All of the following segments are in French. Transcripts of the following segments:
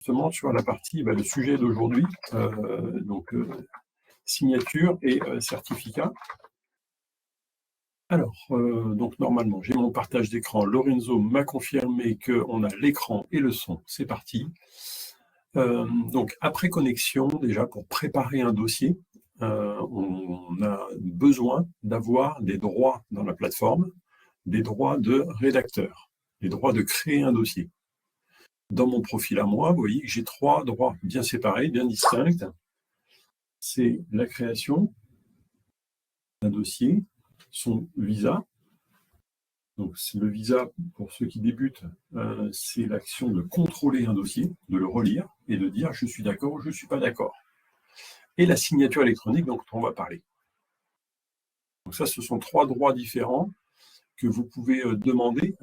justement sur la partie, le sujet d'aujourd'hui, signature et certificat. Alors, donc normalement, j'ai mon partage d'écran. Lorenzo m'a confirmé qu'on a l'écran et le son. C'est parti. Donc, après connexion, déjà, pour préparer un dossier, on a besoin d'avoir des droits dans la plateforme, des droits de rédacteur, des droits de créer un dossier. Dans mon profil à moi, vous voyez que j'ai 3 droits bien séparés, bien distincts. C'est la création d'un dossier, son visa. Donc, le visa, pour ceux qui débutent, c'est l'action de contrôler un dossier, de le relire et de dire je suis d'accord ou je ne suis pas d'accord. Et la signature électronique dont on va parler. Donc ça, ce sont 3 droits différents que vous pouvez demander.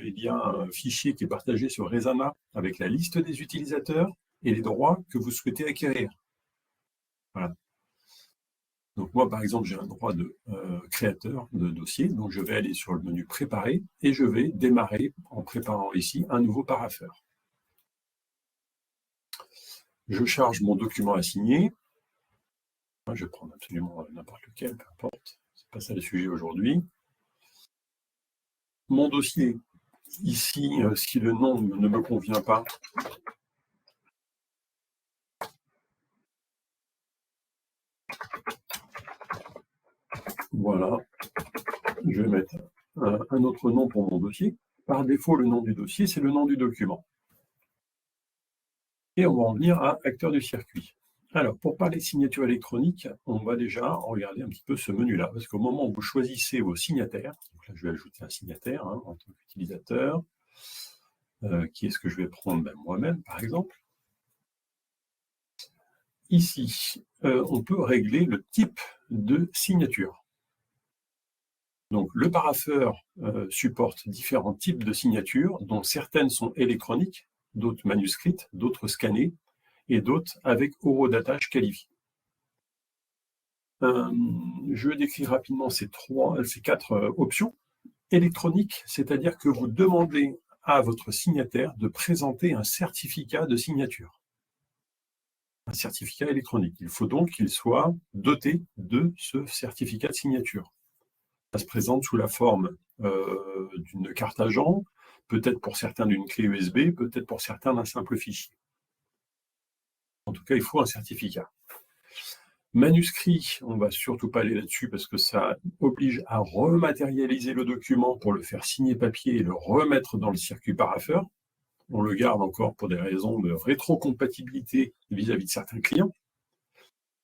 Il y a un fichier qui est partagé sur Resana avec la liste des utilisateurs et les droits que vous souhaitez acquérir. Voilà. Donc moi, par exemple, j'ai un droit de créateur de dossier, donc je vais aller sur le menu Préparer et je vais démarrer en préparant ici un nouveau parapheur. Je charge mon document à signer. Je vais prendre absolument n'importe lequel, peu importe. C'est pas ça le sujet aujourd'hui. Mon dossier, ici, si le nom ne me convient pas, voilà, je vais mettre un autre nom pour mon dossier. Par défaut, le nom du dossier, c'est le nom du document. Et on va en venir à acteur du circuit. Alors, pour parler de signature électronique, on va déjà regarder un petit peu ce menu-là, parce qu'au moment où vous choisissez vos signataires, donc là je vais ajouter un signataire en tant qu'utilisateur, qui est-ce que je vais prendre moi-même, par exemple. Ici, on peut régler le type de signature. Donc, le parapheur supporte différents types de signatures, dont certaines sont électroniques, d'autres manuscrites, d'autres scannées, et d'autres avec horodatage qualifié. Je décris rapidement ces 4 options. Électronique, c'est-à-dire que vous demandez à votre signataire de présenter un certificat de signature. Un certificat électronique. Il faut donc qu'il soit doté de ce certificat de signature. Ça se présente sous la forme d'une carte agent, peut-être pour certains d'une clé USB, peut-être pour certains d'un simple fichier. En tout cas, il faut un certificat. Manuscrit, on ne va surtout pas aller là-dessus parce que ça oblige à rematérialiser le document pour le faire signer papier et le remettre dans le circuit parapheur. On le garde encore pour des raisons de rétrocompatibilité vis-à-vis de certains clients.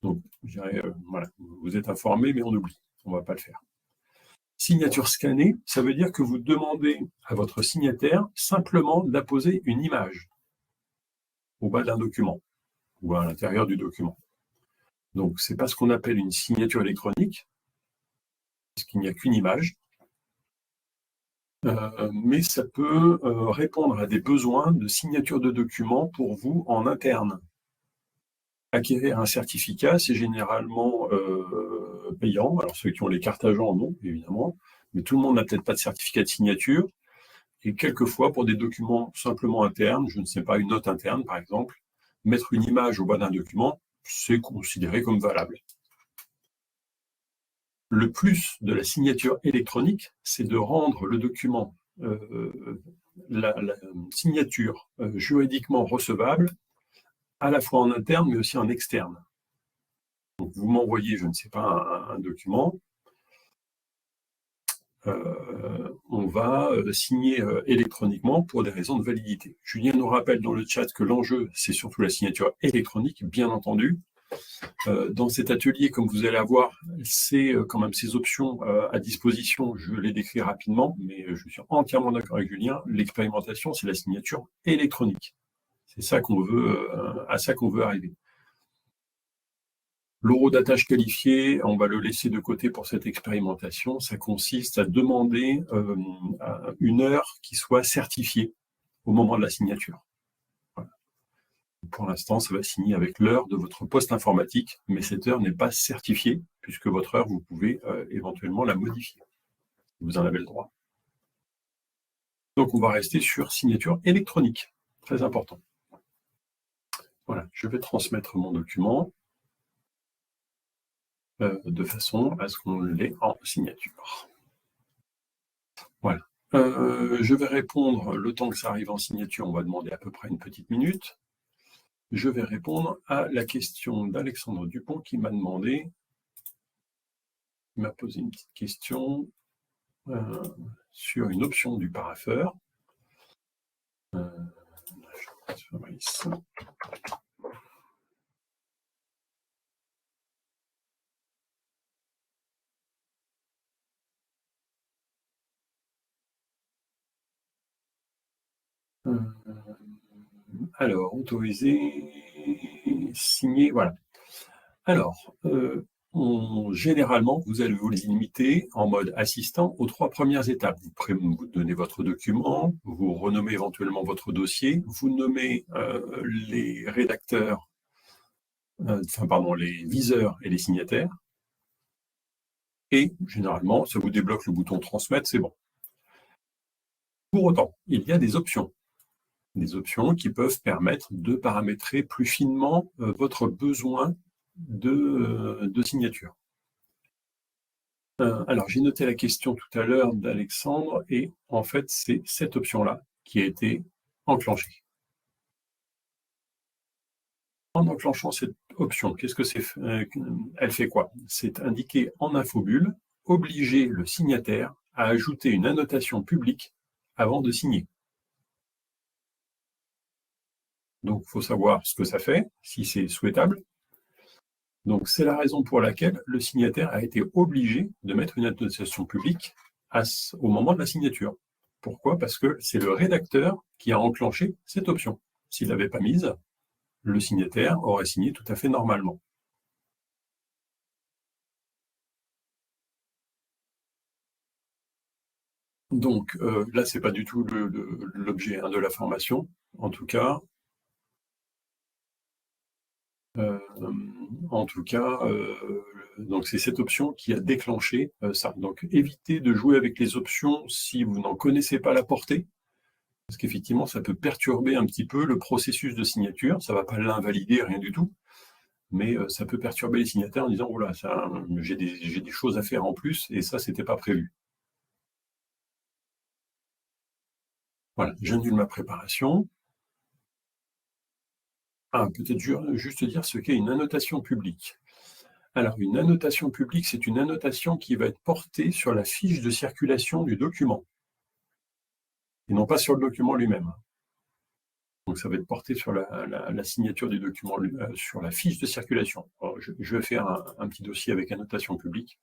Donc, je dirais, voilà, vous êtes informés, mais on oublie. On ne va pas le faire. Signature scannée, ça veut dire que vous demandez à votre signataire simplement d'apposer une image au bas d'un document ou à l'intérieur du document. Donc, ce n'est pas ce qu'on appelle une signature électronique, puisqu'il n'y a qu'une image, mais ça peut répondre à des besoins de signature de documents pour vous en interne. Acquérir un certificat, c'est généralement payant. Alors, ceux qui ont les cartes agents, non, évidemment, mais tout le monde n'a peut-être pas de certificat de signature. Et quelquefois, pour des documents simplement internes, je ne sais pas, une note interne, par exemple, mettre une image au bas d'un document, c'est considéré comme valable. Le plus de la signature électronique, c'est de rendre le document, la signature juridiquement recevable, à la fois en interne, mais aussi en externe. Donc, vous m'envoyez, je ne sais pas, un document, on va signer électroniquement pour des raisons de validité. Julien nous rappelle dans le chat que l'enjeu, c'est surtout la signature électronique, bien entendu. Dans cet atelier, comme vous allez avoir, c'est quand même ces options à disposition. Je les décris rapidement, mais je suis entièrement d'accord avec Julien. L'expérimentation, c'est la signature électronique. C'est ça qu'on veut, à ça qu'on veut arriver. L'horodatage qualifié, on va le laisser de côté pour cette expérimentation. Ça consiste à demander une heure qui soit certifiée au moment de la signature. Voilà. Pour l'instant, ça va signer avec l'heure de votre poste informatique, mais cette heure n'est pas certifiée, puisque votre heure, vous pouvez éventuellement la modifier. Vous en avez le droit. Donc, on va rester sur signature électronique. Très important. je vais transmettre mon document de façon à ce qu'on l'ait en signature. Voilà. Je vais répondre, le temps que ça arrive en signature, on va demander à peu près une petite minute. Je vais répondre à la question d'Alexandre Dupont qui m'a posé une petite question sur une option du parapheur. Alors, autoriser, signer, voilà. Alors, généralement, vous allez vous limiter en mode assistant aux 3 premières étapes. Vous donnez votre document, vous renommez éventuellement votre dossier, vous nommez les rédacteurs, les viseurs et les signataires, et généralement, ça vous débloque le bouton transmettre, c'est bon. Pour autant, il y a des options qui peuvent permettre de paramétrer plus finement votre besoin de signature. Alors, j'ai noté la question tout à l'heure d'Alexandre, et en fait, c'est cette option-là qui a été enclenchée. En enclenchant cette option, qu'est-ce que c'est elle fait quoi? C'est indiquer en infobulle, obliger le signataire à ajouter une annotation publique avant de signer. Donc, il faut savoir ce que ça fait, si c'est souhaitable. Donc, c'est la raison pour laquelle le signataire a été obligé de mettre une annotation publique au moment de la signature. Pourquoi? Parce que c'est le rédacteur qui a enclenché cette option. S'il ne l'avait pas mise, le signataire aurait signé tout à fait normalement. Donc là, ce n'est pas du tout l'objet de la formation, en tout cas. Donc c'est cette option qui a déclenché ça. Donc évitez de jouer avec les options si vous n'en connaissez pas la portée, parce qu'effectivement, ça peut perturber un petit peu le processus de signature. Ça ne va pas l'invalider, rien du tout, mais ça peut perturber les signataires en disant « Oh là, j'ai des choses à faire en plus, et ça, c'était pas prévu. » Voilà, j'annule ma préparation. Peut-être juste dire ce qu'est une annotation publique. Alors, une annotation publique, c'est une annotation qui va être portée sur la fiche de circulation du document, et non pas sur le document lui-même. Donc, ça va être porté sur la signature du document, sur la fiche de circulation. Alors, je vais faire un petit dossier avec annotation publique.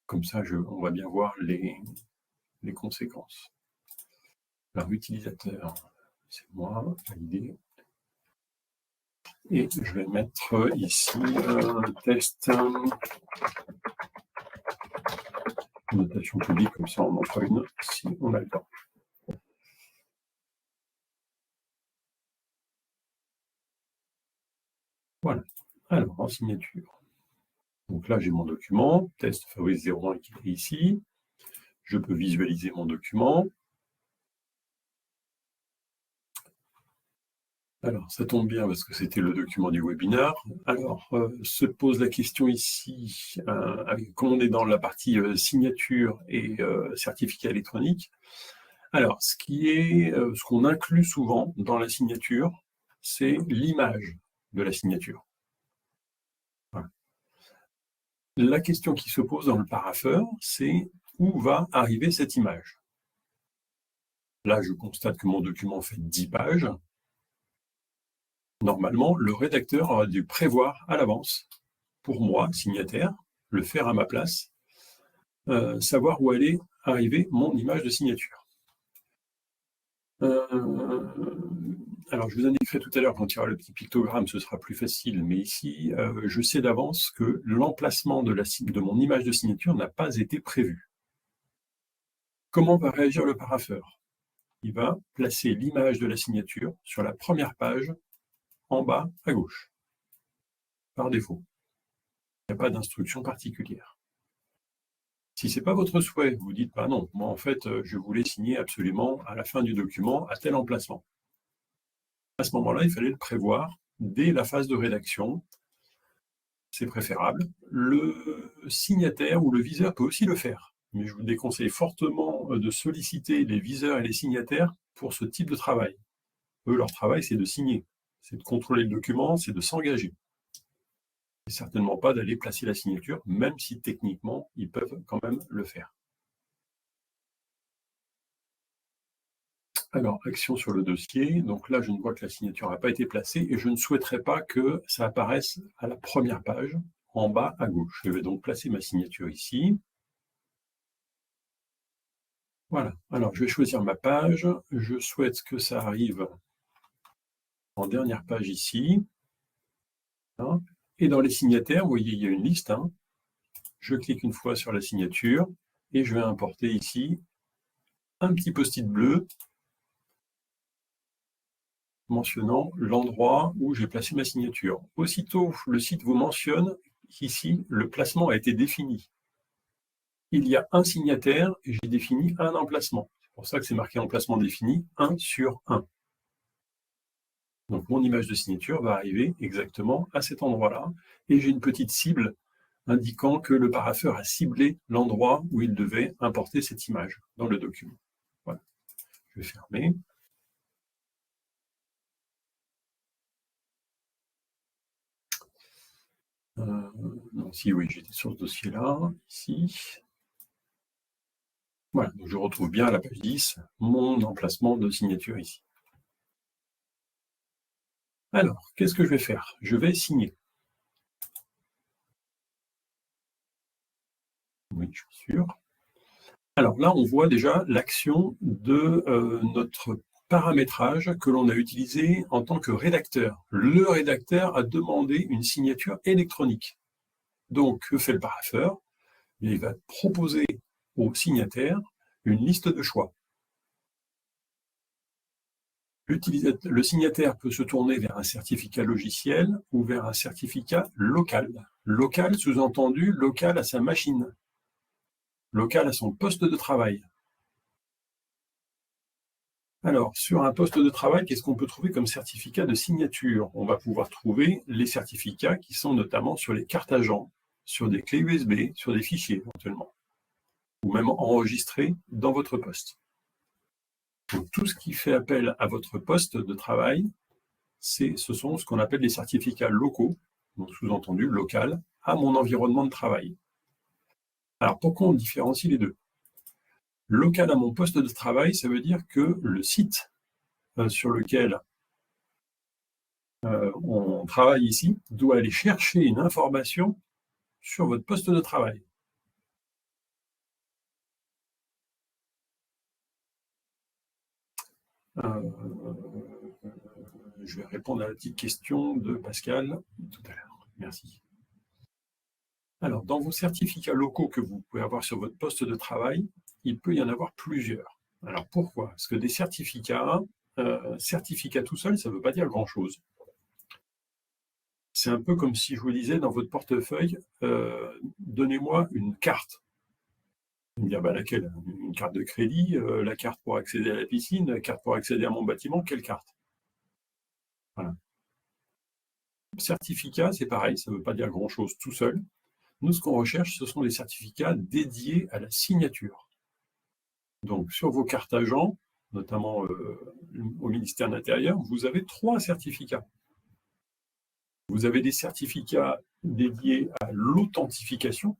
Comme ça, on va bien voir les conséquences. Alors, utilisateur, c'est moi, validé. Et je vais mettre ici test notation publique, comme ça on en fera une si on a le temps. Voilà. Alors, en signature. Donc là, j'ai mon document, test Fabrice 01 qui est ici. Je peux visualiser mon document. Alors, ça tombe bien parce que c'était le document du webinaire. Alors, se pose la question ici, comme on est dans la partie signature et certificat électronique. Alors, ce qu'on inclut souvent dans la signature, c'est l'image de la signature. Voilà. La question qui se pose dans le parapheur, c'est où va arriver cette image? Là, je constate que mon document fait 10 pages. Normalement, le rédacteur aura dû prévoir à l'avance, pour moi, signataire, le faire à ma place, savoir où allait arriver mon image de signature. Alors, je vous indiquerai tout à l'heure, quand il y aura le petit pictogramme, ce sera plus facile, mais ici, je sais d'avance que l'emplacement de mon image de signature n'a pas été prévu. Comment va réagir le parapheur? Il va placer l'image de la signature sur la première page, en bas à gauche, par défaut. Il n'y a pas d'instruction particulière. Si ce n'est pas votre souhait, vous dites bah non, moi en fait, je voulais signer absolument à la fin du document à tel emplacement. À ce moment-là, il fallait le prévoir dès la phase de rédaction. C'est préférable. Le signataire ou le viseur peut aussi le faire, mais je vous déconseille fortement de solliciter les viseurs et les signataires pour ce type de travail. Eux, leur travail, c'est de signer, c'est de contrôler le document, c'est de s'engager. Et certainement pas d'aller placer la signature, même si techniquement, ils peuvent quand même le faire. Alors, action sur le dossier. Donc là, je ne vois que la signature n'a pas été placée et je ne souhaiterais pas que ça apparaisse à la première page, en bas à gauche. Je vais donc placer ma signature ici. Voilà. Alors, je vais choisir ma page. Je souhaite que ça arrive en dernière page ici. Et dans les signataires, vous voyez, il y a une liste. Je clique une fois sur la signature et je vais importer ici un petit post-it bleu mentionnant l'endroit où j'ai placé ma signature. Aussitôt, le site vous mentionne qu'ici, le placement a été défini. Il y a un signataire et j'ai défini un emplacement. C'est pour ça que c'est marqué emplacement défini, 1 sur 1. Donc mon image de signature va arriver exactement à cet endroit-là et j'ai une petite cible indiquant que le parapheur a ciblé l'endroit où il devait importer cette image dans le document. Voilà. Je vais fermer. Non, si, oui, j'étais sur ce dossier-là, ici. Voilà, donc je retrouve bien à la page 10 mon emplacement de signature ici. Alors, qu'est-ce que je vais faire? Je vais signer. Oui, je suis sûr. Alors là, on voit déjà l'action de notre paramétrage que l'on a utilisé en tant que rédacteur. Le rédacteur a demandé une signature électronique. Donc, que fait le parapheur? Il va proposer au signataire une liste de choix. Le signataire peut se tourner vers un certificat logiciel ou vers un certificat local. Local, sous-entendu, local à sa machine, local à son poste de travail. Alors, sur un poste de travail, qu'est-ce qu'on peut trouver comme certificat de signature? On va pouvoir trouver les certificats qui sont notamment sur les cartes agents, sur des clés USB, sur des fichiers éventuellement, ou même enregistrés dans votre poste. Donc, tout ce qui fait appel à votre poste de travail, ce sont ce qu'on appelle les certificats locaux, donc sous-entendu local, à mon environnement de travail. Alors, pourquoi on différencie les deux? Local à mon poste de travail, ça veut dire que le site sur lequel on travaille ici doit aller chercher une information sur votre poste de travail. Je vais répondre à la petite question de Pascal tout à l'heure. Merci. Alors, dans vos certificats locaux que vous pouvez avoir sur votre poste de travail, il peut y en avoir plusieurs. Alors, pourquoi? Parce que des certificats tout seul, ça ne veut pas dire grand-chose. C'est un peu comme si je vous disais dans votre portefeuille, donnez-moi une carte. Vous me dire, laquelle? Une carte de crédit, la carte pour accéder à la piscine, la carte pour accéder à mon bâtiment, quelle carte? Voilà. Certificat, c'est pareil, ça ne veut pas dire grand-chose tout seul. Nous, ce qu'on recherche, ce sont des certificats dédiés à la signature. Donc, sur vos cartes agents, notamment au ministère de l'Intérieur, vous avez 3 certificats. Vous avez des certificats dédiés à l'authentification.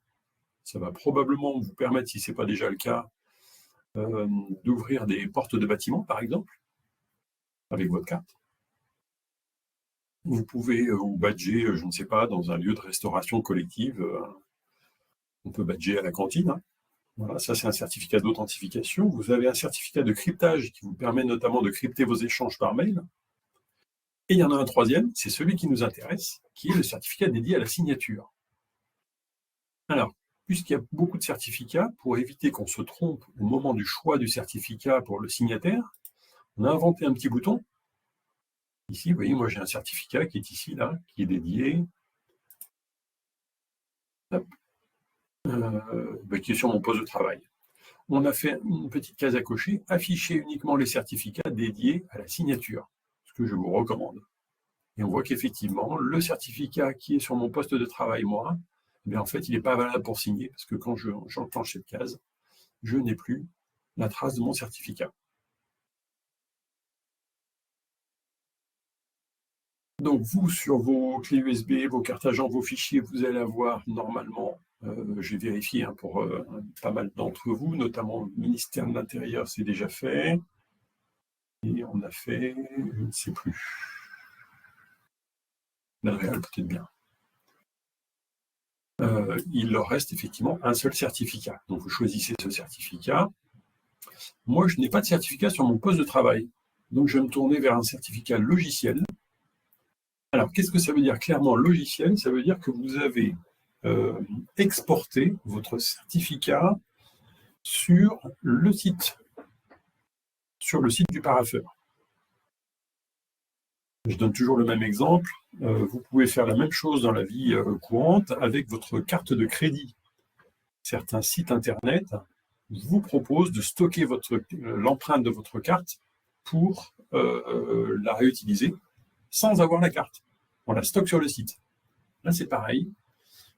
Ça va probablement vous permettre, si ce n'est pas déjà le cas, d'ouvrir des portes de bâtiment, par exemple, avec votre carte. Vous pouvez vous badger, je ne sais pas, dans un lieu de restauration collective. On peut badger à la cantine. Voilà, ça c'est un certificat d'authentification. Vous avez un certificat de cryptage qui vous permet notamment de crypter vos échanges par mail. Et il y en a un troisième, c'est celui qui nous intéresse, qui est le certificat dédié à la signature. Alors, puisqu'il y a beaucoup de certificats, pour éviter qu'on se trompe au moment du choix du certificat pour le signataire, on a inventé un petit bouton. Ici, vous voyez, moi j'ai un certificat qui est ici, là, qui est dédié, qui est sur mon poste de travail. On a fait une petite case à cocher, afficher uniquement les certificats dédiés à la signature, ce que je vous recommande. Et on voit qu'effectivement, le certificat qui est sur mon poste de travail, moi, eh bien, en fait, il n'est pas valable pour signer, parce que quand j'enclenche cette case, je n'ai plus la trace de mon certificat. Donc, vous, sur vos clés USB, vos cartes agents, vos fichiers, vous allez avoir normalement, j'ai vérifié pour pas mal d'entre vous, notamment le ministère de l'Intérieur, c'est déjà fait. Et on a fait, je ne sais plus, l'Adréal peut-être bien. Il leur reste effectivement un seul certificat. Donc, vous choisissez ce certificat. Moi, je n'ai pas de certificat sur mon poste de travail. Donc, je vais me tourner vers un certificat logiciel. Alors, qu'est-ce que ça veut dire clairement logiciel? Ça veut dire que vous avez exporté votre certificat sur le site du parapheur. Je donne toujours le même exemple. Vous pouvez faire la même chose dans la vie courante avec votre carte de crédit. Certains sites internet vous proposent de stocker l'empreinte de votre carte pour la réutiliser sans avoir la carte. On la stocke sur le site. Là, c'est pareil.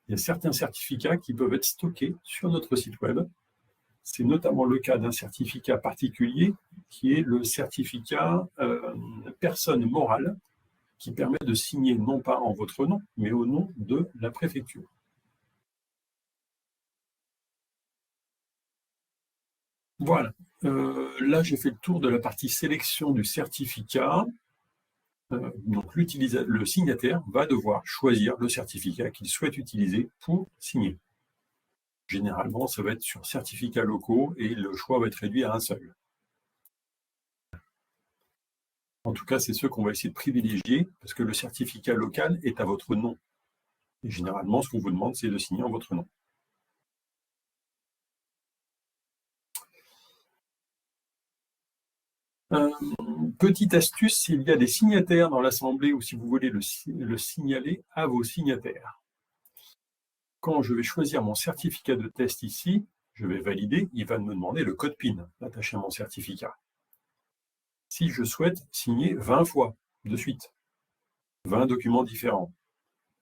Il y a certains certificats qui peuvent être stockés sur notre site web. C'est notamment le cas d'un certificat particulier qui est le certificat personne morale qui permet de signer non pas en votre nom, mais au nom de la préfecture. Voilà. Là, j'ai fait le tour de la partie sélection du certificat. Donc, le signataire va devoir choisir le certificat qu'il souhaite utiliser pour signer. Généralement, ça va être sur certificats locaux et le choix va être réduit à un seul. En tout cas, c'est ceux qu'on va essayer de privilégier parce que le certificat local est à votre nom. Et généralement, ce qu'on vous demande, c'est de signer en votre nom. Petite astuce, s'il y a des signataires dans l'assemblée ou si vous voulez le signaler à vos signataires. Quand je vais choisir mon certificat de test ici, je vais valider, il va me demander le code PIN attaché à mon certificat. Si je souhaite signer 20 fois de suite, 20 documents différents,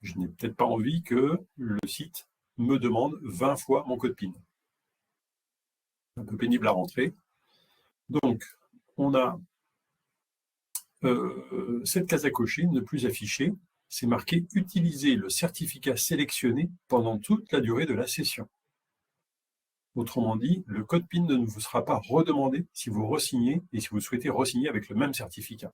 je n'ai peut-être pas envie que le site me demande 20 fois mon code PIN. C'est un peu pénible à rentrer. Donc, on a cette case à cocher, ne plus afficher, c'est marqué « Utiliser le certificat sélectionné pendant toute la durée de la session ». Autrement dit, le code PIN ne vous sera pas redemandé si vous re-signez et si vous souhaitez re-signer avec le même certificat.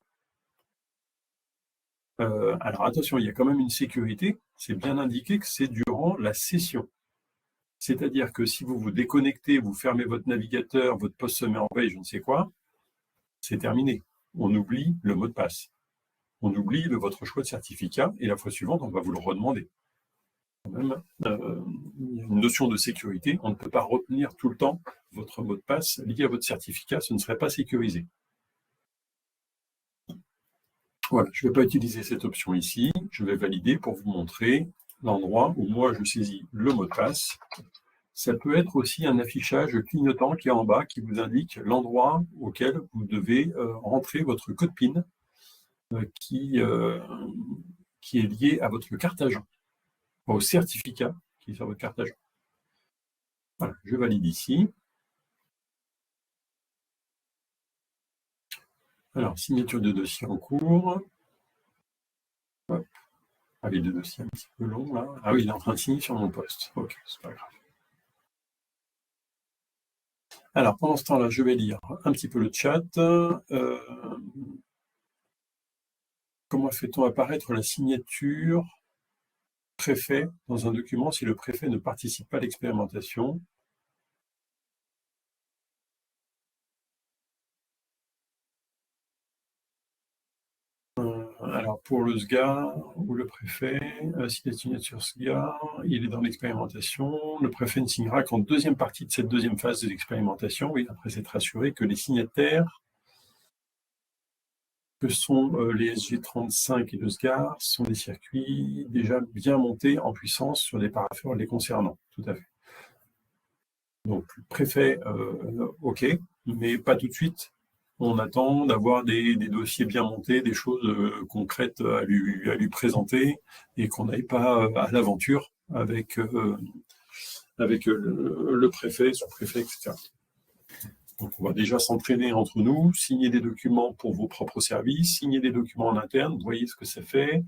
Alors attention, il y a quand même une sécurité, c'est bien indiqué que c'est durant la session. C'est-à-dire que si vous vous déconnectez, vous fermez votre navigateur, votre poste se met en veille, je ne sais quoi, c'est terminé. On oublie le mot de passe. On oublie votre choix de certificat et la fois suivante, on va vous le redemander. Quand même, il y a une notion de sécurité. On ne peut pas retenir tout le temps votre mot de passe lié à votre certificat, ce ne serait pas sécurisé. Voilà, je ne vais pas utiliser cette option ici. Je vais valider pour vous montrer l'endroit où moi je saisis le mot de passe. Ça peut être aussi un affichage clignotant qui est en bas, qui vous indique l'endroit auquel vous devez rentrer votre code PIN qui est lié à votre carte agent, au certificat qui est sur votre carte agent. Voilà, je valide ici. Alors, signature de dossier en cours. Hop. Ah, les deux dossiers un petit peu longs là. Ah oui, il est en train de signer sur mon poste. Ok, c'est pas grave. Alors, pendant ce temps-là, je vais lire un petit peu le chat. Comment fait-on apparaître la signature préfet dans un document si le préfet ne participe pas à l'expérimentation? Alors, pour le SGA ou le préfet, si la signature SGA, il est dans l'expérimentation, le préfet ne signera qu'en deuxième partie de cette deuxième phase de l'expérimentation, oui, après s'être assuré que les signataires que sont les SG35 et le SGAR sont des circuits déjà bien montés en puissance sur les parapheurs les concernant, tout à fait. Donc, le préfet, OK, mais pas tout de suite, On attend d'avoir des dossiers bien montés, des choses concrètes à lui présenter et qu'on n'aille pas à l'aventure avec le préfet, sous-préfet, etc. Donc, on va déjà s'entraîner entre nous, signer des documents pour vos propres services, signer des documents en interne, vous voyez ce que ça fait.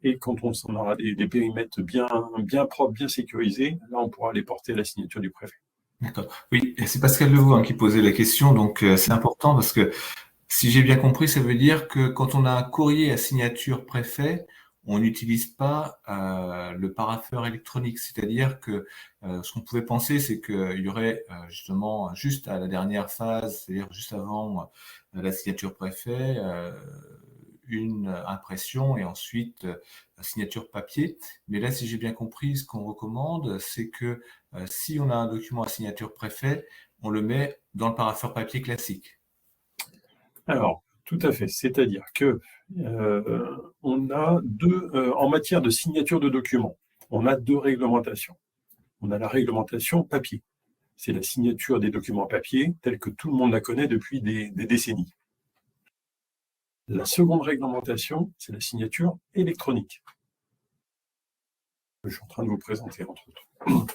Et quand on aura des périmètres bien propres, bien sécurisés, là, on pourra les porter à la signature du préfet. D'accord. Oui, et c'est Pascal Levaux qui posait la question, donc c'est important parce que si j'ai bien compris, ça veut dire que quand on a un courrier à signature préfet, on n'utilise pas le parapheur électronique. C'est-à-dire que ce qu'on pouvait penser, c'est qu'il y aurait justement juste à la dernière phase, c'est-à-dire juste avant la signature préfet, une impression et ensuite la signature papier. Mais là, si j'ai bien compris, ce qu'on recommande, c'est que si on a un document à signature préfet, on le met dans le parapheur papier classique. Alors, tout à fait. C'est-à-dire que on a en matière de signature de documents, on a deux réglementations. On a la réglementation papier. C'est la signature des documents papier telle que tout le monde la connaît depuis des décennies. La seconde réglementation, c'est la signature électronique. Je suis en train de vous présenter, entre autres.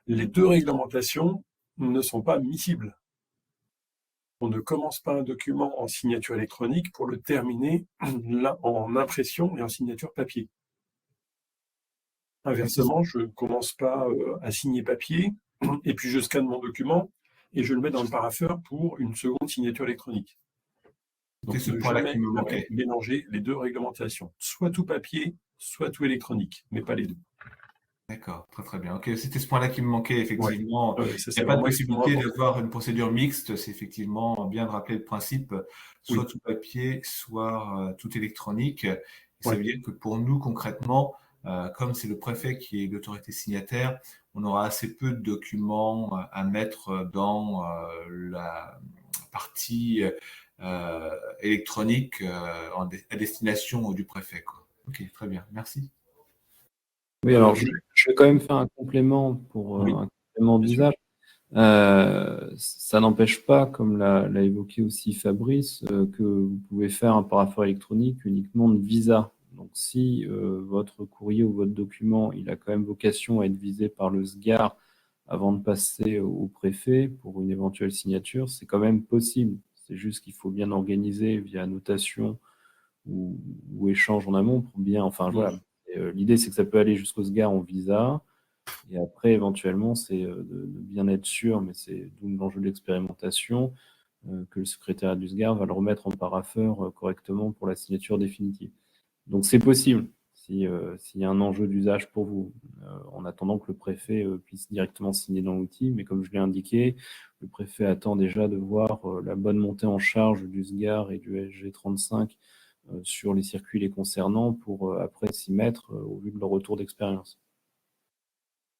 Les deux réglementations ne sont pas miscibles. On ne commence pas un document en signature électronique pour le terminer en impression et en signature papier. Inversement, je ne commence pas à signer papier et puis je scanne mon document et je le mets dans le parapheur pour une seconde signature électronique. Donc, C'est ce ne point-là qui jamais me manquait. mélanger les deux réglementations. Soit tout papier, soit tout électronique, mais pas les deux. D'accord, très très bien. Ok, c'était ce point-là qui me manquait, Ouais. effectivement. Ça, Il n'y c'est a pas de vraiment extrêmement possibilité important. d'avoir une procédure mixte, c'est effectivement bien de rappeler le principe, soit Oui, tout papier, soit tout électronique. Et ça ouais. veut dire que pour nous, concrètement, comme c'est le préfet qui est l'autorité signataire, on aura assez peu de documents à mettre dans la partie électronique à destination du préfet, quoi. Ok, très bien, merci. Oui, alors je vais quand même faire un complément pour Oui, un complément bien sûr. d'usage. Ça n'empêche pas, comme l'a évoqué aussi Fabrice, que vous pouvez faire un parapheur électronique uniquement de visa. Donc si votre courrier ou votre document, il a quand même vocation à être visé par le SGAR avant de passer au préfet pour une éventuelle signature, c'est quand même possible. C'est juste qu'il faut bien organiser via notation ou échange en amont pour bien, enfin voilà. L'idée, c'est que ça peut aller jusqu'au SGAR en visa. Et après, éventuellement, c'est de bien être sûr, mais c'est d'où l'enjeu de l'expérimentation, que le secrétariat du SGAR va le remettre en parapheur correctement pour la signature définitive. Donc c'est possible, s'il y a un enjeu d'usage pour vous, en attendant que le préfet puisse directement signer dans l'outil. Mais comme je l'ai indiqué, le préfet attend déjà de voir la bonne montée en charge du SGAR et du SG35 sur les circuits les concernant pour après s'y mettre au vu de leur retour d'expérience.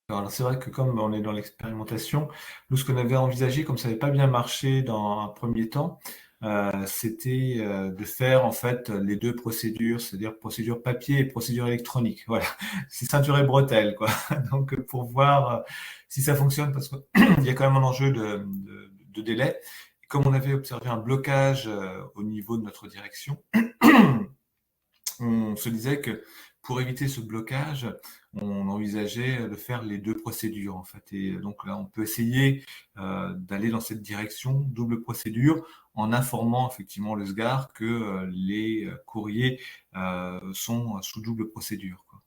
Alors c'est vrai que comme on est dans l'expérimentation, nous ce qu'on avait envisagé, comme ça n'avait pas bien marché dans un premier temps, c'était de faire en fait les deux procédures, c'est-à-dire procédure papier et procédure électronique. Voilà, c'est ceinture et bretelle, quoi. Donc pour voir si ça fonctionne, parce qu'il y a quand même un enjeu de délai. Et comme on avait observé un blocage au niveau de notre direction, on se disait que pour éviter ce blocage, on envisageait de faire les deux procédures en fait. Et donc là, on peut essayer d'aller dans cette direction, double procédure, en informant effectivement le SGAR que les courriers sont sous double procédure, quoi.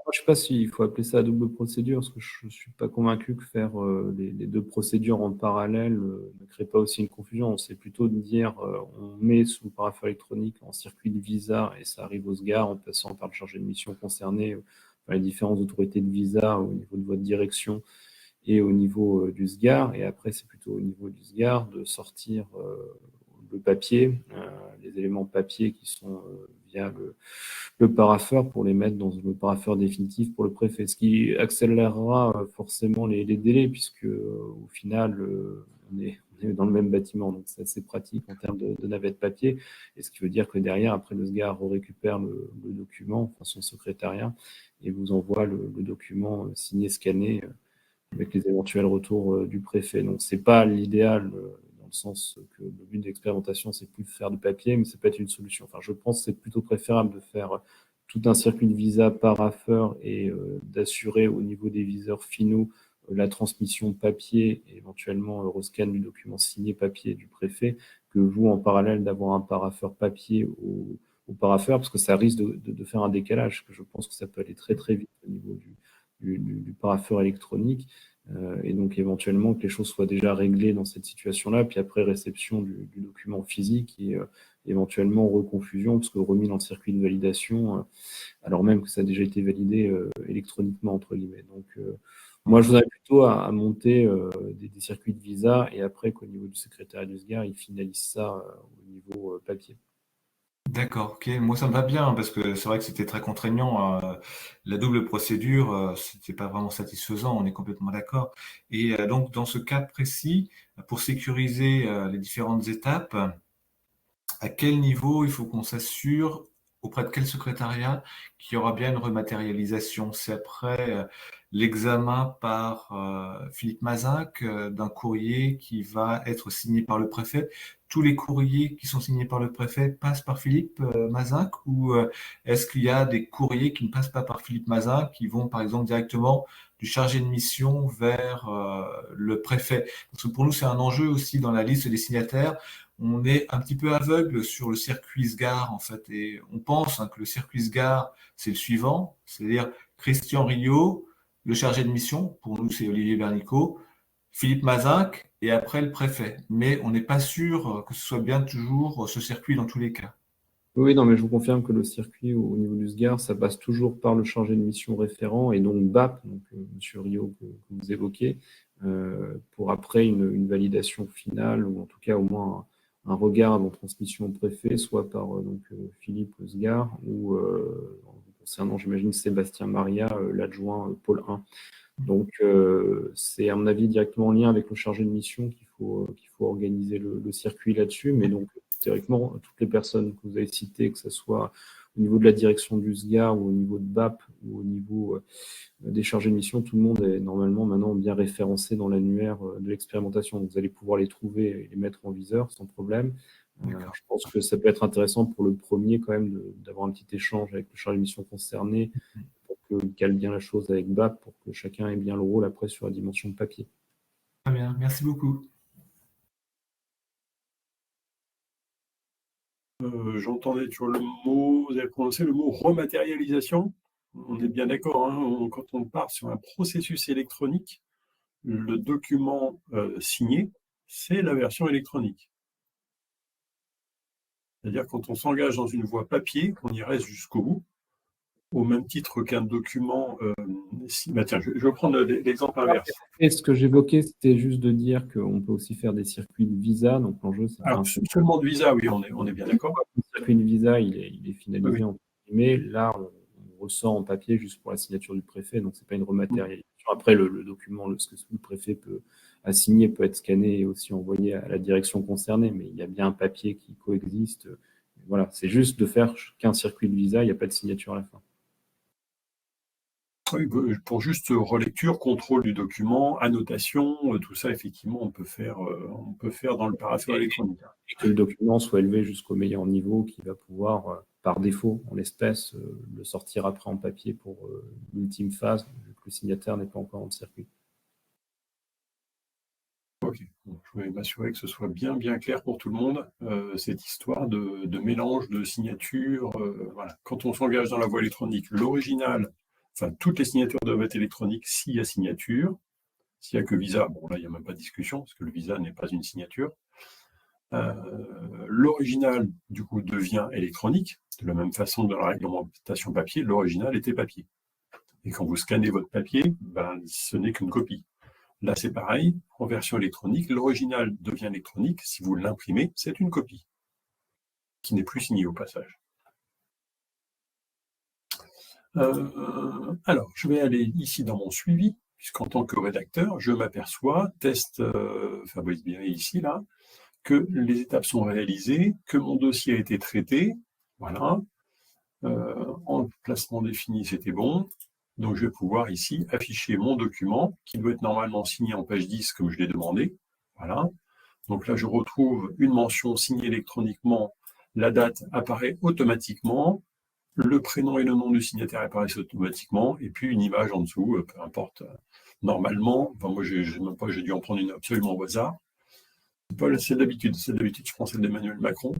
Moi, je ne sais pas s'il faut appeler ça double procédure, parce que je ne suis pas convaincu que faire les deux procédures en parallèle ne crée pas aussi une confusion. C'est plutôt de dire on met sous parapheur électronique en circuit de visa et ça arrive au SGAR en passant par le chargé de mission concerné, par les différentes autorités de visa au niveau de votre direction et au niveau du SGAR. Et après, c'est plutôt au niveau du SGAR de sortir le papier, les éléments papier qui sont via le parapheur pour les mettre dans le parapheur définitif pour le préfet, ce qui accélérera forcément les délais puisque au final on est dans le même bâtiment, donc c'est assez pratique en termes de navette papier, et ce qui veut dire que derrière, après le SGAR récupère le document, enfin son secrétariat, et vous envoie le document signé, scanné, avec les éventuels retours du préfet. Donc c'est pas l'idéal dans le sens que le but de l'expérimentation, c'est plus de faire du papier, mais ça peut être une solution. Enfin, je pense que c'est plutôt préférable de faire tout un circuit de visa par affaire et d'assurer au niveau des viseurs finaux la transmission papier et éventuellement rescan du document signé papier du préfet, que vous, en parallèle, d'avoir un parapheur papier au parapheur, parce que ça risque de faire un décalage, que je pense que ça peut aller très très vite au niveau du parapheur électronique, et donc éventuellement que les choses soient déjà réglées dans cette situation-là, puis après réception du document physique et éventuellement reconfusion, parce que remis dans le circuit de validation, alors même que ça a déjà été validé électroniquement, entre guillemets. Donc, moi, je voudrais plutôt à monter des circuits de visa et après qu'au niveau du secrétariat du SGAR, ils finalisent ça au niveau papier. D'accord, ok. Moi, ça me va bien parce que c'est vrai que c'était très contraignant. La double procédure, c'était pas vraiment satisfaisant. On est complètement d'accord. Et donc, dans ce cas précis, pour sécuriser les différentes étapes, à quel niveau il faut qu'on s'assure, auprès de quel secrétariat, qu'il y aura bien une rematérialisation? C'est après l'examen par Philippe Mazinck d'un courrier qui va être signé par le préfet. Tous les courriers qui sont signés par le préfet passent par Philippe Mazinck, ou est-ce qu'il y a des courriers qui ne passent pas par Philippe Mazinck, qui vont par exemple directement du chargé de mission vers le préfet? Parce que pour nous, c'est un enjeu aussi dans la liste des signataires. On est un petit peu aveugle sur le circuit SGAR, en fait, et on pense que le circuit SGAR, c'est le suivant, c'est-à-dire Christian Rio, le chargé de mission, pour nous c'est Olivier Bernicot, Philippe Mazinck, et après le préfet. Mais on n'est pas sûr que ce soit bien toujours ce circuit dans tous les cas. Oui, non, mais je vous confirme que le circuit au niveau du SGAR, ça passe toujours par le chargé de mission référent et donc BAP, donc M. Rio que vous évoquez, pour après une validation finale ou en tout cas au moins un regard avant transmission au préfet, soit par Philippe SGAR ou concernant, j'imagine, Sébastien Maria, l'adjoint Pôle 1. Donc, c'est à mon avis directement en lien avec le chargé de mission qu'il faut organiser le circuit là-dessus. Mais donc, théoriquement, toutes les personnes que vous avez citées, que ce soit au niveau de la direction du SGAR ou au niveau de BAP ou au niveau des chargés de mission, tout le monde est normalement maintenant bien référencé dans l'annuaire de l'expérimentation. Donc, vous allez pouvoir les trouver et les mettre en viseur sans problème. Je pense que ça peut être intéressant pour le premier quand même d'avoir un petit échange avec le chargé de mission concerné pour qu'il cale bien la chose avec BAP pour que chacun ait bien le rôle après sur la dimension de papier. Très bien, merci beaucoup. J'entendais sur le mot, vous avez prononcé le mot rematérialisation. On est bien d'accord, hein, quand on part sur un processus électronique, le document signé, c'est la version électronique. C'est-à-dire quand on s'engage dans une voie papier, on y reste jusqu'au bout, au même titre qu'un document. Tiens, je vais prendre l'exemple inverse. Et ce que j'évoquais, c'était juste de dire qu'on peut aussi faire des circuits de visa. Donc l'enjeu, c'est alors seulement de visa, oui, on est bien d'accord. Le circuit de visa, il est finalisé, oui. Mais là, on ressort en papier juste pour la signature du préfet, donc c'est pas une rematérialisation. Après, le document, ce que le préfet peut assigner peut être scanné et aussi envoyé à la direction concernée, mais il y a bien un papier qui coexiste. Voilà, c'est juste de faire qu'un circuit de visa, il n'y a pas de signature à la fin. Oui, pour juste relecture, contrôle du document, annotation, tout ça, effectivement, on peut faire dans le parapheur électronique. Et que le document soit élevé jusqu'au meilleur niveau qui va pouvoir, par défaut, en l'espèce, le sortir après en papier pour l'ultime phase, vu que le signataire n'est pas encore en circuit. Ok, donc, je vais m'assurer que ce soit bien clair pour tout le monde, cette histoire de mélange de signatures. Voilà. Quand on s'engage dans la voie électronique, l'original, enfin toutes les signatures doivent être électroniques s'il y a signature. S'il n'y a que visa, bon là il n'y a même pas de discussion, parce que le visa n'est pas une signature. L'original, du coup, devient électronique. De la même façon, dans la réglementation papier, l'original était papier. Et quand vous scannez votre papier, ce n'est qu'une copie. Là, c'est pareil, en version électronique, l'original devient électronique. Si vous l'imprimez, c'est une copie, qui n'est plus signée au passage. Alors, je vais aller ici dans mon suivi, puisqu'en tant que rédacteur, je m'aperçois, test Fabrice Biret ici, là, que les étapes sont réalisées, que mon dossier a été traité, voilà, en placement défini, c'était bon, donc je vais pouvoir ici afficher mon document, qui doit être normalement signé en page 10, comme je l'ai demandé, voilà, Donc là, je retrouve une mention signée électroniquement, la date apparaît automatiquement, le prénom et le nom du signataire apparaissent automatiquement, et puis une image en dessous, peu importe. Normalement, enfin moi j'ai dû en prendre une absolument au hasard. C'est d'habitude, je prends celle d'Emmanuel Macron.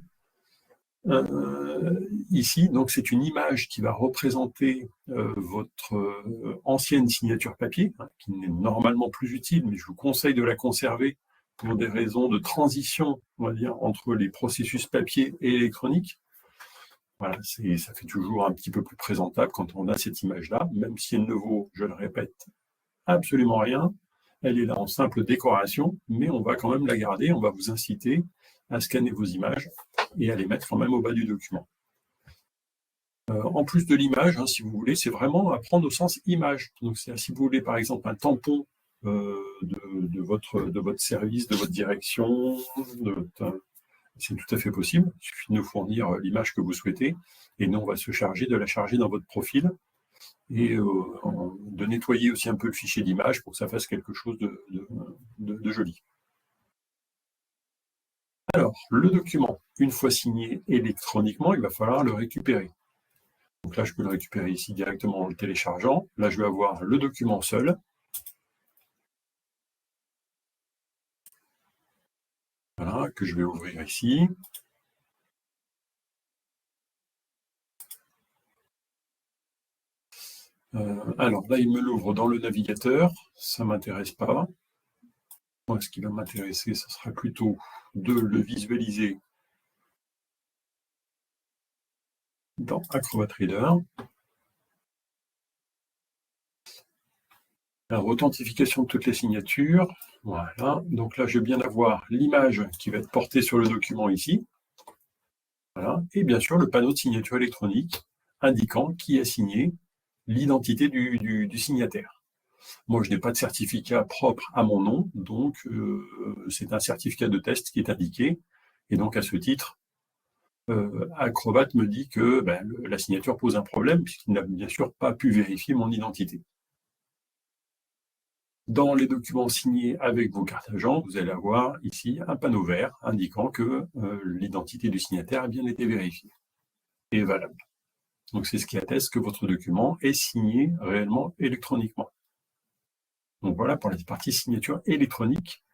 Ici, donc c'est une image qui va représenter votre ancienne signature papier, hein, qui n'est normalement plus utile, mais je vous conseille de la conserver pour des raisons de transition, on va dire, entre les processus papier et électronique. Voilà, ça fait toujours un petit peu plus présentable quand on a cette image-là, même si elle ne vaut, je le répète, absolument rien. Elle est là en simple décoration, mais on va quand même la garder, on va vous inciter à scanner vos images et à les mettre quand même au bas du document. En plus de l'image, hein, si vous voulez, c'est vraiment à prendre au sens image. Donc, si vous voulez, par exemple, un tampon de votre service, de votre direction, c'est tout à fait possible. Il suffit de nous fournir l'image que vous souhaitez et nous, on va se charger de la charger dans votre profil et de nettoyer aussi un peu le fichier d'image pour que ça fasse quelque chose de joli. Alors, le document, une fois signé électroniquement, il va falloir le récupérer. Donc là, je peux le récupérer ici directement en le téléchargeant. Là, je vais avoir le document seul. Voilà, que je vais ouvrir ici. Alors là, il me l'ouvre dans le navigateur. Ça ne m'intéresse pas. Moi, ce qui va m'intéresser, ce sera plutôt de le visualiser dans Acrobat Reader. Alors, authentification de toutes les signatures. Voilà. Donc là, je vais bien avoir l'image qui va être portée sur le document ici. Voilà. Et bien sûr, le panneau de signature électronique indiquant qui a signé l'identité du signataire. Moi, je n'ai pas de certificat propre à mon nom, donc c'est un certificat de test qui est indiqué. Et donc, à ce titre, Acrobat me dit que la signature pose un problème, puisqu'il n'a bien sûr pas pu vérifier mon identité. Dans les documents signés avec vos cartes agents, vous allez avoir ici un panneau vert indiquant que l'identité du signataire a bien été vérifiée et est valable. Donc c'est ce qui atteste que votre document est signé réellement électroniquement. Donc voilà pour la partie signature électronique.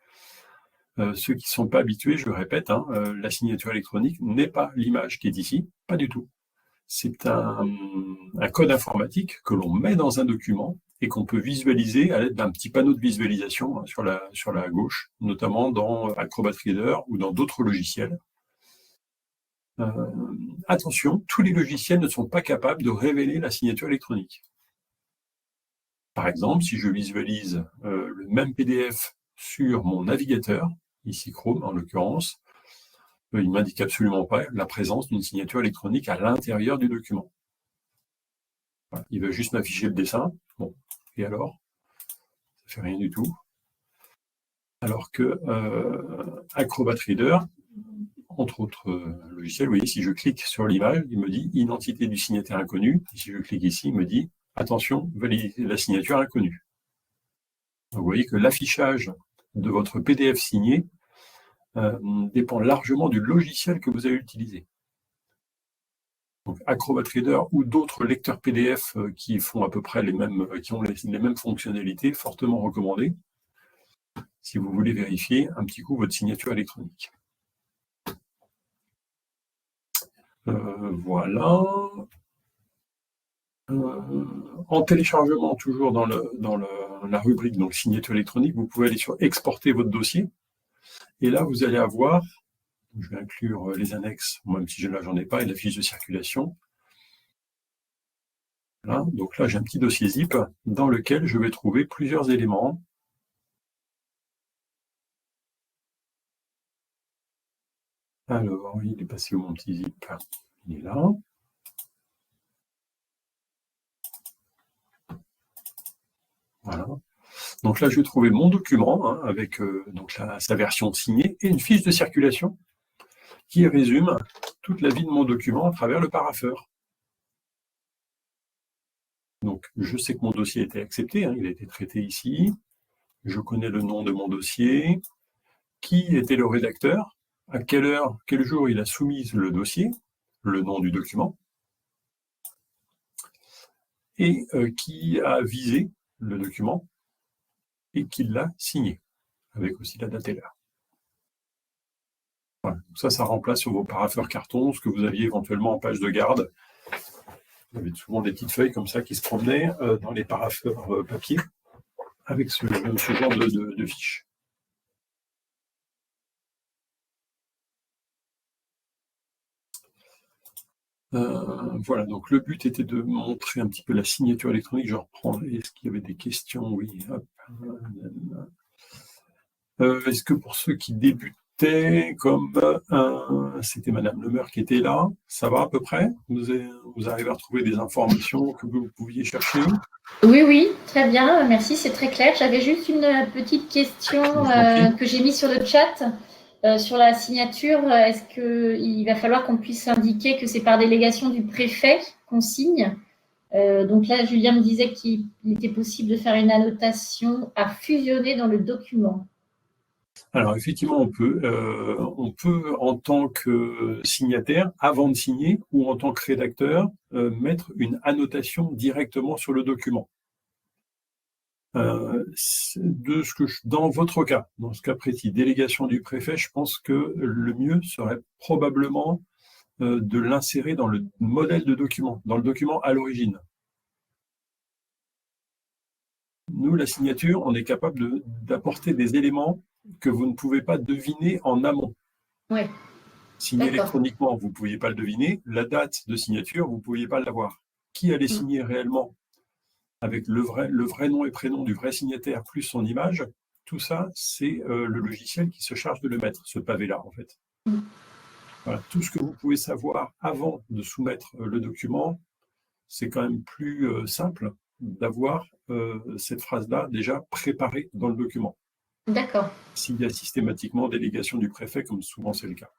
Ceux qui ne sont pas habitués, je le répète, hein, la signature électronique n'est pas l'image qui est ici, pas du tout. C'est un code informatique que l'on met dans un document et qu'on peut visualiser à l'aide d'un petit panneau de visualisation hein, sur la gauche, notamment dans Acrobat Reader ou dans d'autres logiciels. Attention, tous les logiciels ne sont pas capables de révéler la signature électronique. Par exemple, si je visualise le même PDF sur mon navigateur, ici Chrome en l'occurrence, il ne m'indique absolument pas la présence d'une signature électronique à l'intérieur du document. Voilà, il va juste m'afficher le dessin. Bon, et alors? Ça ne fait rien du tout. Alors que Acrobat Reader, entre autres logiciels, vous voyez, si je clique sur l'image, il me dit identité du signataire inconnu. Et si je clique ici, il me dit attention, valider la signature inconnue. Donc, vous voyez que l'affichage de votre PDF signé dépend largement du logiciel que vous avez utilisé. Donc, Acrobat Reader ou d'autres lecteurs PDF qui font à peu près qui ont les mêmes fonctionnalités, fortement recommandés, si vous voulez vérifier un petit coup votre signature électronique. Voilà. En téléchargement, toujours dans la rubrique donc signature électronique, vous pouvez aller sur exporter votre dossier. Et là, vous allez avoir, je vais inclure les annexes, même si là, j'en ai pas, et la fiche de circulation. Voilà. Donc là, j'ai un petit dossier zip dans lequel je vais trouver plusieurs éléments. Alors, il est passé où mon petit zip? Il est là. Voilà. Donc là, je vais trouver mon document hein, avec donc sa version signée et une fiche de circulation qui résume toute la vie de mon document à travers le parapheur. Donc, je sais que mon dossier a été accepté, hein, il a été traité ici. Je connais le nom de mon dossier, qui était le rédacteur, à quelle heure, quel jour il a soumis le dossier, le nom du document, et qui a visé le document et qui l'a signé, avec aussi la date et l'heure. Voilà. Ça remplace sur vos parapheurs carton ce que vous aviez éventuellement en page de garde. Vous avez souvent des petites feuilles comme ça qui se promenaient dans les parapheurs papier avec ce genre de fiches. Voilà, donc le but était de montrer un petit peu la signature électronique. Je reprends, est-ce qu'il y avait des questions? Oui. Est-ce que pour ceux qui débutaient, comme c'était Madame Lemeur qui était là, ça va à peu près? Vous arrivez à retrouver des informations que vous pouviez chercher? Oui, très bien, merci, c'est très clair. J'avais juste une petite question que j'ai mise sur le chat. Sur la signature, est-ce qu'il va falloir qu'on puisse indiquer que c'est par délégation du préfet qu'on signe? Donc là, Julien me disait qu'il était possible de faire une annotation à fusionner dans le document. Alors effectivement, on peut en tant que signataire, avant de signer, ou en tant que rédacteur, mettre une annotation directement sur le document. Dans votre cas, dans ce cas précis, délégation du préfet, je pense que le mieux serait probablement de l'insérer dans le modèle de document, dans le document à l'origine. Nous, la signature, on est capable d'apporter des éléments que vous ne pouvez pas deviner en amont. Oui. Signer électroniquement, vous ne pouviez pas le deviner. La date de signature, vous ne pouviez pas l'avoir. Qui allait signer réellement avec le vrai nom et prénom du vrai signataire plus son image? Tout ça, c'est le logiciel qui se charge de le mettre, ce pavé-là, en fait. Voilà. Tout ce que vous pouvez savoir avant de soumettre le document, c'est quand même plus simple d'avoir cette phrase-là déjà préparée dans le document. D'accord. S'il y a systématiquement délégation du préfet, comme souvent c'est le cas.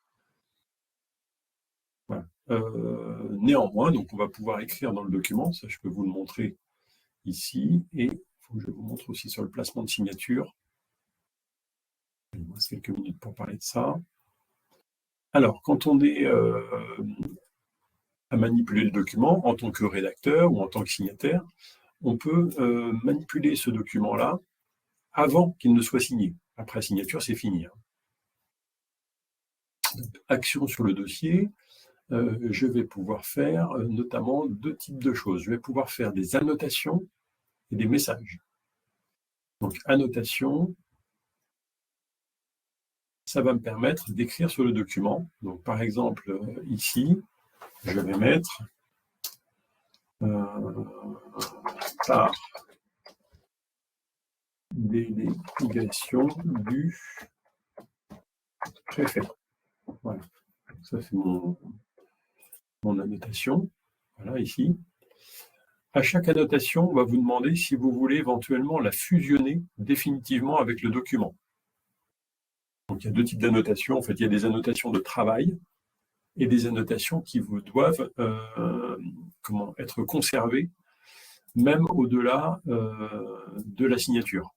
Voilà. Néanmoins, donc on va pouvoir écrire dans le document, ça je peux vous le montrer ici, et il faut que je vous montre aussi sur le placement de signature. Il me reste quelques minutes pour parler de ça. Alors, quand on est à manipuler le document en tant que rédacteur ou en tant que signataire, on peut manipuler ce document-là avant qu'il ne soit signé. Après signature, c'est fini. Action sur le dossier, je vais pouvoir faire notamment deux types de choses. Je vais pouvoir faire des annotations et des messages. Donc, annotation, ça va me permettre d'écrire sur le document. Donc, par exemple, ici, je vais mettre par délégation du préfet. Voilà. Ça, c'est mon annotation. Voilà, ici. À chaque annotation, on va vous demander si vous voulez éventuellement la fusionner définitivement avec le document. Donc, il y a deux types d'annotations. En fait, il y a des annotations de travail et des annotations qui vous doivent être conservées, même au-delà de la signature.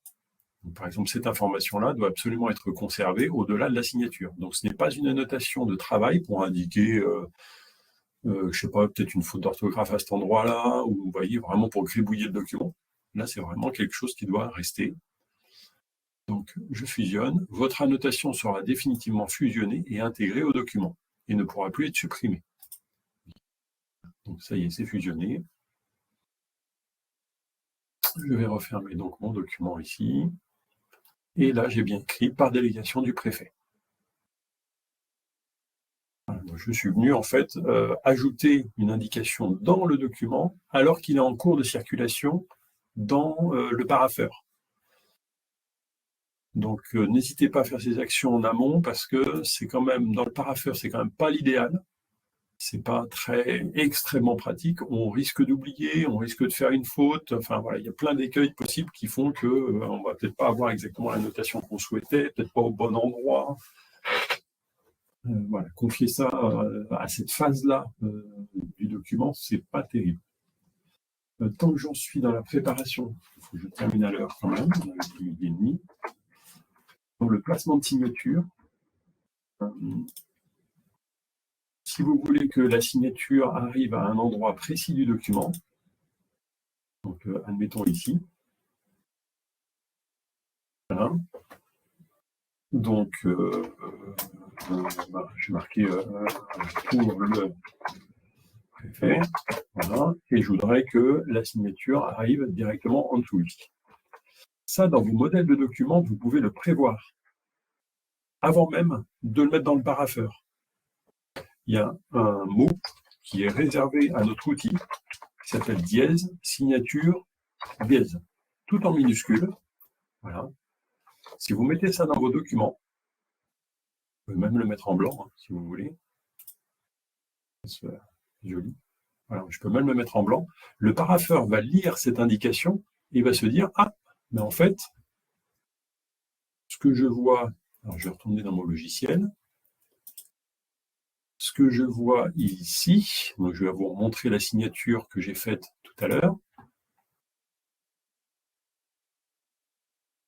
Donc, par exemple, cette information-là doit absolument être conservée au-delà de la signature. Donc, ce n'est pas une annotation de travail pour indiquer, je ne sais pas, peut-être une faute d'orthographe à cet endroit-là, ou vous voyez, vraiment pour gribouiller le document. Là, c'est vraiment quelque chose qui doit rester. Donc, je fusionne. Votre annotation sera définitivement fusionnée et intégrée au document et ne pourra plus être supprimée. Donc, ça y est, c'est fusionné. Je vais refermer donc mon document ici. Et là, j'ai bien écrit par délégation du préfet. Voilà, je suis venu en fait ajouter une indication dans le document alors qu'il est en cours de circulation dans le parapheur. Donc, n'hésitez pas à faire ces actions en amont parce que c'est quand même, dans le parapheur, c'est quand même pas l'idéal. C'est pas extrêmement pratique. On risque d'oublier, on risque de faire une faute. Enfin, voilà, il y a plein d'écueils possibles qui font que on va peut-être pas avoir exactement la notation qu'on souhaitait, peut-être pas au bon endroit. Voilà, confier ça à cette phase-là du document, c'est pas terrible. Tant que j'en suis dans la préparation, il faut que je termine à l'heure quand même, on a 10 minutes et demie. dans le placement de signature, si vous voulez que la signature arrive à un endroit précis du document, donc admettons ici, voilà. Donc, j'ai marqué pour le préfet, voilà, et je voudrais que la signature arrive directement en dessous ici. Ça, dans vos modèles de documents, vous pouvez le prévoir avant même de le mettre dans le parapheur. Il y a un mot qui est réservé à notre outil qui s'appelle dièse, signature, dièse, tout en minuscule. Voilà. Si vous mettez ça dans vos documents, vous pouvez même le mettre en blanc, hein, si vous voulez. C'est joli. Voilà, je peux même le mettre en blanc. Le parapheur va lire cette indication et va se dire « Ah, mais en fait, ce que je vois… » Alors, je vais retourner dans mon logiciel. Ce que je vois ici, donc je vais vous montrer la signature que j'ai faite tout à l'heure.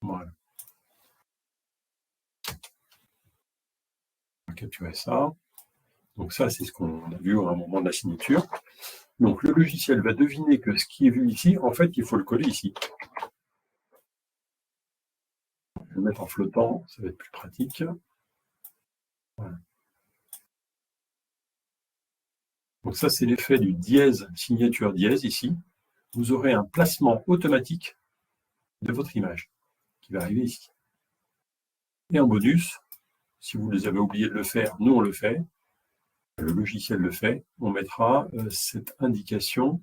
Voilà. On va capturer ça. Donc ça, c'est ce qu'on a vu à un moment de la signature. Donc le logiciel va deviner que ce qui est vu ici, en fait, il faut le coller ici. Je vais le mettre en flottant, ça va être plus pratique. Voilà. Donc ça, c'est l'effet du dièse, signature dièse ici. Vous aurez un placement automatique de votre image qui va arriver ici. Et en bonus, si vous les avez oublié de le faire, nous on le fait, le logiciel le fait, on mettra cette indication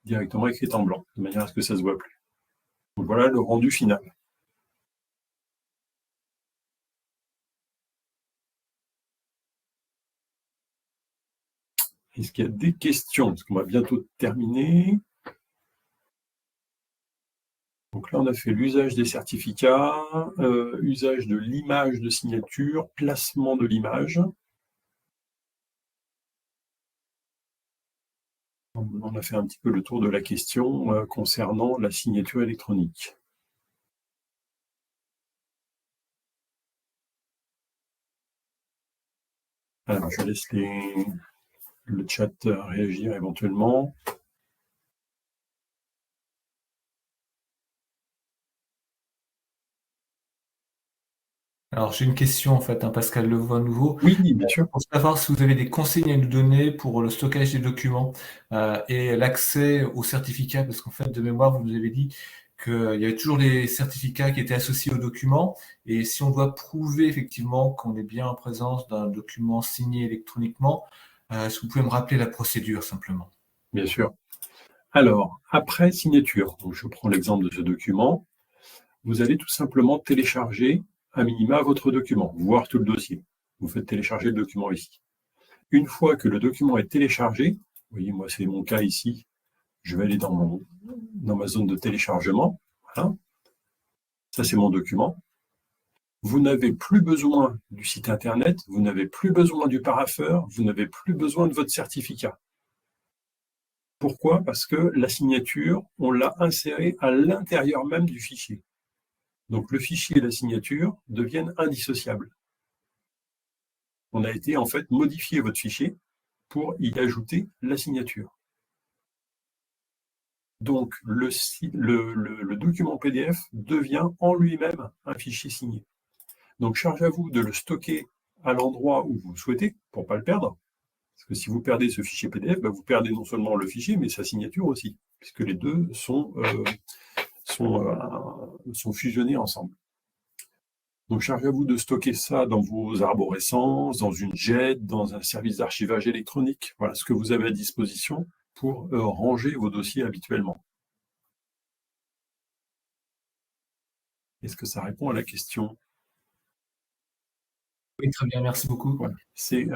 directement écrite en blanc, de manière à ce que ça ne se voit plus. Donc voilà le rendu final. Est-ce qu'il y a des questions? Parce qu'on va bientôt terminer. Donc là, on a fait l'usage des certificats, usage de l'image de signature, placement de l'image. On a fait un petit peu le tour de la question concernant la signature électronique. Alors, je laisse le chat réagir éventuellement. Alors, j'ai une question, en fait, Pascal Levoix à nouveau. Oui, bien sûr. Pour savoir si vous avez des consignes à nous donner pour le stockage des documents et l'accès aux certificats, parce qu'en fait, de mémoire, vous nous avez dit qu'il y avait toujours les certificats qui étaient associés aux documents, et si on doit prouver effectivement qu'on est bien en présence d'un document signé électroniquement, est-ce que vous pouvez me rappeler la procédure, simplement? Bien sûr. Alors, après signature, donc je prends l'exemple de ce document, vous allez tout simplement télécharger à minima votre document, voire tout le dossier. Vous faites télécharger le document ici. Une fois que le document est téléchargé, vous voyez, moi c'est mon cas ici, je vais aller dans ma zone de téléchargement. Voilà. Ça c'est mon document. Vous n'avez plus besoin du site internet, vous n'avez plus besoin du parapheur, vous n'avez plus besoin de votre certificat. Pourquoi? Parce que la signature, on l'a insérée à l'intérieur même du fichier. Donc le fichier et la signature deviennent indissociables. On a été en fait modifier votre fichier pour y ajouter la signature. Donc le document PDF devient en lui-même un fichier signé. Donc charge à vous de le stocker à l'endroit où vous souhaitez pour ne pas le perdre. Parce que si vous perdez ce fichier PDF, vous perdez non seulement le fichier, mais sa signature aussi, puisque les deux sont fusionnés ensemble. Donc, charge à vous de stocker ça dans vos arborescences, dans une JET, dans un service d'archivage électronique. Voilà ce que vous avez à disposition pour ranger vos dossiers habituellement. Est-ce que ça répond à la question? Oui, très bien, merci beaucoup. Voilà.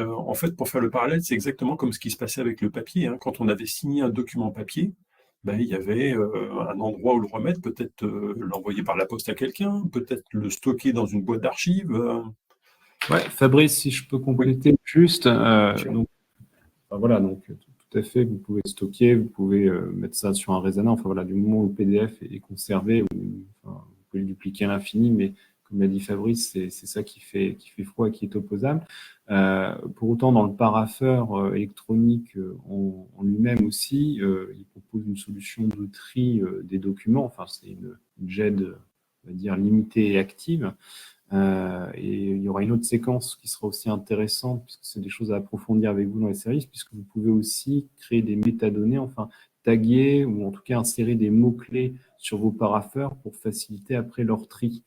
En fait, pour faire le parallèle, c'est exactement comme ce qui se passait avec le papier. Hein. Quand on avait signé un document papier, il y avait un endroit où le remettre, peut-être l'envoyer par la poste à quelqu'un, peut-être le stocker dans une boîte d'archives. Ouais, Fabrice, si je peux compléter juste, donc tout à fait, vous pouvez stocker, vous pouvez mettre ça sur un raisonnement, du moment où le PDF est conservé, vous pouvez le dupliquer à l'infini, mais comme l'a dit Fabrice, c'est ça qui fait froid et qui est opposable. Pour autant, dans le paraffeur électronique en lui-même aussi, il propose une solution de tri des documents. Enfin, c'est une GED, on va dire, limitée et active. Et il y aura une autre séquence qui sera aussi intéressante, puisque c'est des choses à approfondir avec vous dans les services, puisque vous pouvez aussi créer des métadonnées, enfin taguer ou en tout cas insérer des mots-clés sur vos paraffeurs pour faciliter après leur tri.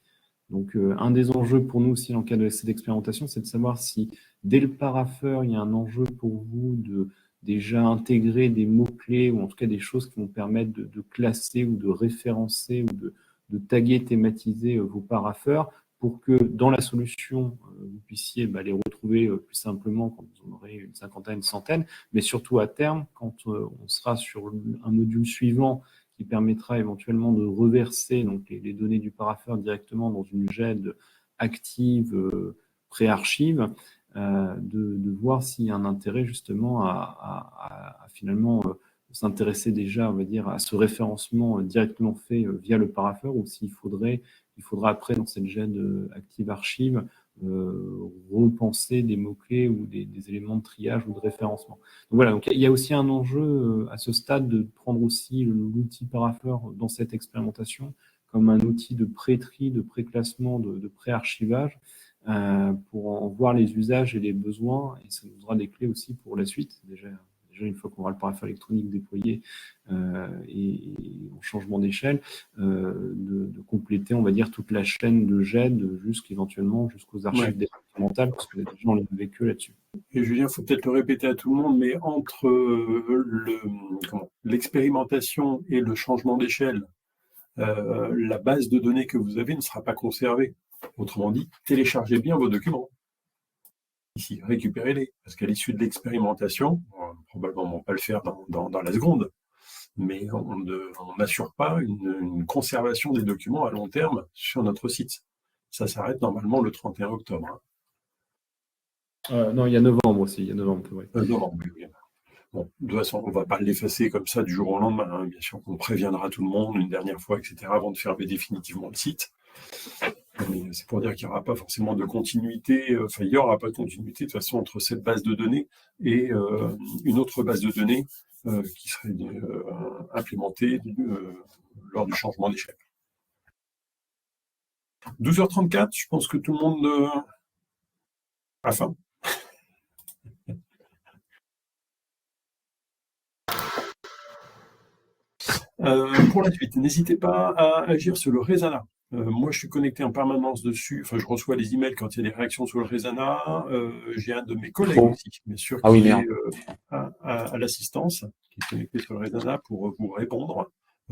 Donc, un des enjeux pour nous aussi dans le cadre de cette expérimentation, c'est de savoir si dès le paraffeur, il y a un enjeu pour vous de déjà intégrer des mots-clés ou en tout cas des choses qui vont permettre de classer ou de référencer ou de taguer, thématiser vos paraffeurs pour que dans la solution, vous puissiez les retrouver plus simplement quand vous en aurez une cinquantaine, une centaine, mais surtout à terme, quand on sera sur un module suivant qui permettra éventuellement de reverser donc, les données du paraffeur directement dans une GED active, pré-archive, de voir s'il y a un intérêt justement à finalement s'intéresser déjà, on va dire, à ce référencement directement fait via le paraffeur ou s'il faudra après dans cette GED active archive repenser des mots-clés ou des éléments de triage ou de référencement. Donc voilà, donc il y a aussi un enjeu à ce stade de prendre aussi l'outil paraffeur dans cette expérimentation comme un outil de pré-tri, de pré-classement, de pré-archivage pour en voir les usages et les besoins, et ça nous donnera des clés aussi pour la suite. Déjà une fois qu'on aura le paraffeur électronique déployé et en changement d'échelle, de compléter, on va dire, toute la chaîne de GED jusqu'éventuellement jusqu'aux archives départementales, parce que déjà on les vécu là-dessus. Et Julien, il faut peut-être le répéter à tout le monde, mais entre l'expérimentation et le changement d'échelle, la base de données que vous avez ne sera pas conservée. Autrement dit, téléchargez bien vos documents. Ici, récupérez-les, parce qu'à l'issue de l'expérimentation, on va probablement pas le faire dans la seconde, mais on n'assure pas une conservation des documents à long terme sur notre site. Ça s'arrête normalement le 31 octobre. Non, il y a novembre aussi, il y a novembre, oui. Novembre, oui. Bon, de toute façon, on ne va pas l'effacer comme ça du jour au lendemain. Hein. Bien sûr qu'on préviendra tout le monde une dernière fois, etc., avant de fermer définitivement le site. Mais c'est pour dire qu'il n'y aura pas forcément de continuité, il n'y aura pas de continuité de toute façon entre cette base de données et une autre base de données qui serait implémentée lors du changement d'échelle. 12h34, je pense que tout le monde a faim. Pour la suite, n'hésitez pas à agir sur le Resana. Moi, je suis connecté en permanence dessus. Enfin, je reçois les emails quand il y a des réactions sur le Resana. J'ai un de mes collègues aussi, bien sûr, qui est à l'assistance, qui est connecté sur le Resana pour vous répondre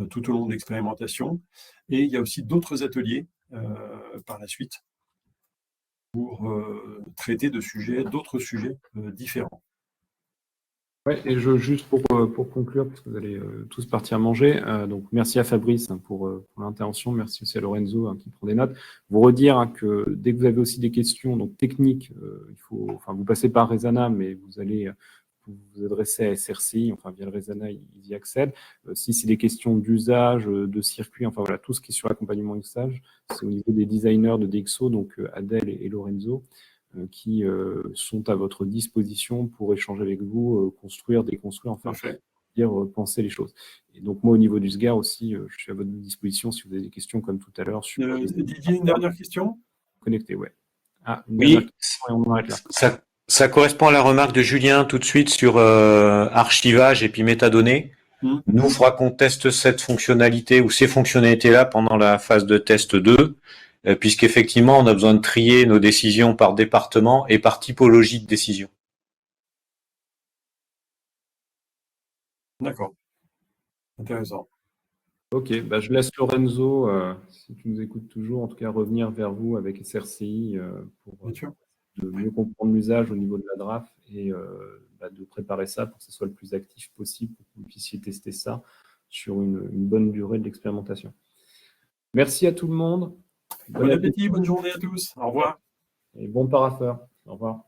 tout au long de l'expérimentation. Et il y a aussi d'autres ateliers par la suite pour traiter d'autres sujets différents. Ouais, et juste pour conclure, parce que vous allez tous partir vous donc merci à Fabrice pour l'intervention, merci aussi à Lorenzo qui prend des notes. Vous redire que dès que vous avez aussi des questions donc techniques, vous passez par Resana, mais vous allez vous adresser à SRCI, via le Resana, ils y accèdent. Si c'est des questions d'usage, de circuit, tout ce qui est sur l'accompagnement usage, c'est au niveau des designers de DxO, donc Adèle et Lorenzo, qui sont à votre disposition pour échanger avec vous, construire, déconstruire, penser les choses. Et donc moi, au niveau du SGAR aussi, je suis à votre disposition si vous avez des questions comme tout à l'heure. Didier, une dernière question ? Connecté, ouais. Oui, et on arrête là. Ça correspond à la remarque de Julien tout de suite sur archivage et puis métadonnées. Nous, il faudra qu'on teste cette fonctionnalité ou ces fonctionnalités-là pendant la phase de test 2. Puisqu'effectivement, on a besoin de trier nos décisions par département et par typologie de décision. D'accord. Intéressant. Ok, je laisse Lorenzo, si tu nous écoutes toujours, en tout cas revenir vers vous avec SRCI pour de mieux comprendre l'usage au niveau de la draft et de préparer ça pour que ce soit le plus actif possible pour que vous puissiez tester ça sur une bonne durée de l'expérimentation. Merci à tout le monde. Bon appétit, bonne journée à tous. Au revoir. Et bon paraffeur. Au revoir.